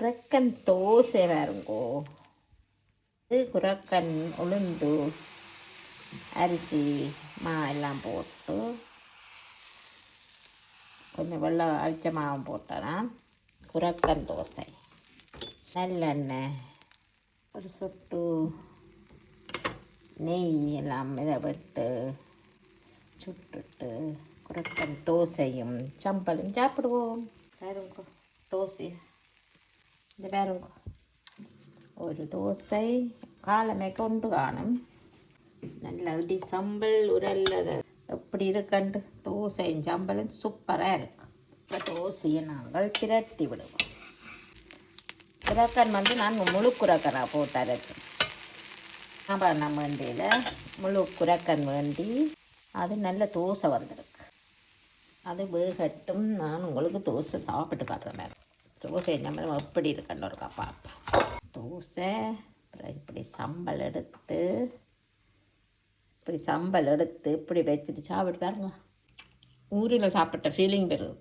குரக்கன் தோசை வேறுங்கோ. இது குரக்கன் உளுந்து அரிசி மா எல்லாம் போட்டு கொஞ்சம் வெள்ளம் அவிச்ச மாவும் போட்டேன்னா குரக்கன் தோசை. நல்லெண்ணெய் ஒரு சொட்டு நெய் எல்லாம் இதை விட்டு சுட்டுட்டு குரக்கன் தோசையும் சம்பலும் சாப்பிடுவோம். வேறுங்கோ தோசை இந்த வேறுங்கோ ஒரு தோசை காலமே கொண்டு காணும். நல்ல அப்படி சம்பல் உரல்ல எப்படி இருக்கண்டு தோசையும் சம்பலும் சூப்பராக இருக்கு. இப்போ தோசையை நாங்கள் திரட்டி விடுவோம். குரக்கன் நான் முழு குரக்கனாக போட்டு அரைச்சேன். சாம்பார் வேண்டியில் முழு குரக்கன் வேண்டி அது நல்ல தோசை வந்திருக்கு. அது வேகட்டும். நான் உங்களுக்கு தோசை சாப்பிட்டு காட்டுறேன். தோசை நம்ம எப்படி இருக்குன்னு ஒரு பார்ப்பேன். தோசை அப்புறம் இப்படி சம்பல் எடுத்து இப்படி வச்சுட்டு சாப்பிட்டு பாருங்க. ஊரில் சாப்பிட்ட ஃபீலிங் பெறுது.